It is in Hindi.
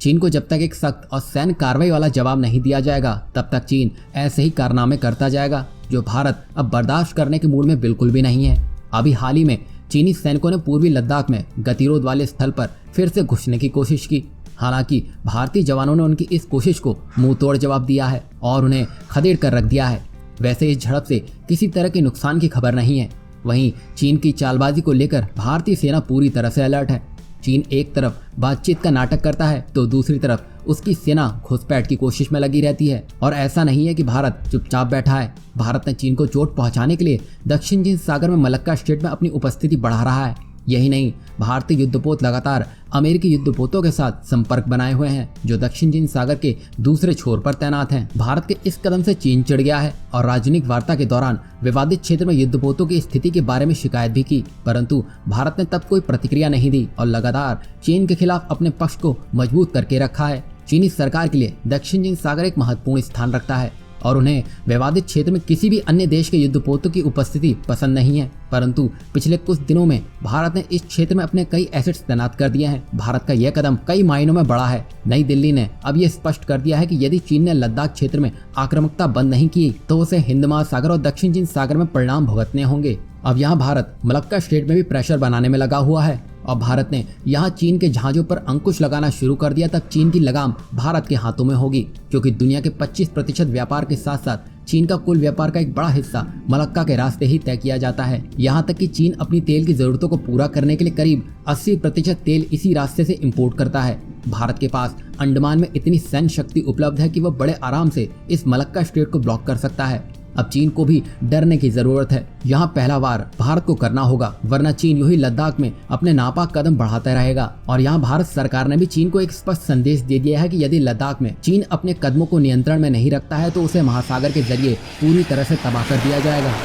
चीन को जब तक एक सख्त और सैन्य कार्रवाई वाला जवाब नहीं दिया जाएगा तब तक चीन ऐसे ही कारनामे करता जाएगा, जो भारत अब बर्दाश्त करने के मूड में बिल्कुल भी नहीं है। अभी हाल ही में चीनी सैनिकों ने पूर्वी लद्दाख में गतिरोध वाले स्थल पर फिर से घुसने की कोशिश की। हालांकि भारतीय जवानों ने उनकी इस कोशिश को मुंह तोड़ जवाब दिया है और उन्हें खदेड़ कर रख दिया है। वैसे इस झड़प से किसी तरह के नुकसान की खबर नहीं है। वहीं चीन की चालबाजी को लेकर भारतीय सेना पूरी तरह से अलर्ट है। चीन एक तरफ बातचीत का नाटक करता है तो दूसरी तरफ उसकी सेना घुसपैठ की कोशिश में लगी रहती है। और ऐसा नहीं है कि भारत चुपचाप बैठा है। भारत ने चीन को चोट पहुंचाने के लिए दक्षिण चीन सागर में मलक्का स्ट्रेट में अपनी उपस्थिति बढ़ा रहा है। यही नहीं, भारतीय युद्धपोत लगातार अमेरिकी युद्धपोतों के साथ संपर्क बनाए हुए हैं, जो दक्षिण चीन सागर के दूसरे छोर पर तैनात हैं। भारत के इस कदम से चीन चिढ़ गया है और राजनयिक वार्ता के दौरान विवादित क्षेत्र में युद्धपोतों की स्थिति के बारे में शिकायत भी की, परंतु भारत ने तब कोई प्रतिक्रिया नहीं दी और लगातार चीन के खिलाफ अपने पक्ष को मजबूत करके रखा है। चीनी सरकार के लिए दक्षिण चीन सागर एक महत्वपूर्ण स्थान रखता है और उन्हें विवादित क्षेत्र में किसी भी अन्य देश के युद्धपोतों की उपस्थिति पसंद नहीं है। परंतु पिछले कुछ दिनों में भारत ने इस क्षेत्र में अपने कई एसेट्स तैनात कर दिए हैं। भारत का यह कदम कई मायनों में बड़ा है। नई दिल्ली ने अब यह स्पष्ट कर दिया है कि यदि चीन ने लद्दाख क्षेत्र में आक्रामकता बंद नहीं की तो उसे हिंद महासागर और दक्षिण चीन सागर में परिणाम भुगतने होंगे। अब यहाँ भारत मलक्का स्ट्रेट में भी प्रेशर बनाने में लगा हुआ है और भारत ने यहाँ चीन के जहाजों पर अंकुश लगाना शुरू कर दिया। तब चीन की लगाम भारत के हाथों में होगी, क्योंकि दुनिया के 25% व्यापार के साथ साथ चीन का कुल व्यापार का एक बड़ा हिस्सा मलक्का के रास्ते ही तय किया जाता है। यहाँ तक कि चीन अपनी तेल की जरूरतों को पूरा करने के लिए करीब 80% तेल इसी रास्ते से इंपोर्ट करता है। भारत के पास अंडमान में इतनी सैन्य शक्ति उपलब्ध है कि वह बड़े आराम से इस मलक्का स्ट्रेट को ब्लॉक कर सकता है। अब चीन को भी डरने की जरूरत है। यहाँ पहला वार भारत को करना होगा, वरना चीन यूं ही लद्दाख में अपने नापाक कदम बढ़ाता रहेगा। और यहाँ भारत सरकार ने भी चीन को एक स्पष्ट संदेश दे दिया है कि यदि लद्दाख में चीन अपने कदमों को नियंत्रण में नहीं रखता है तो उसे महासागर के जरिए पूरी तरह से तबाह कर दिया जाएगा।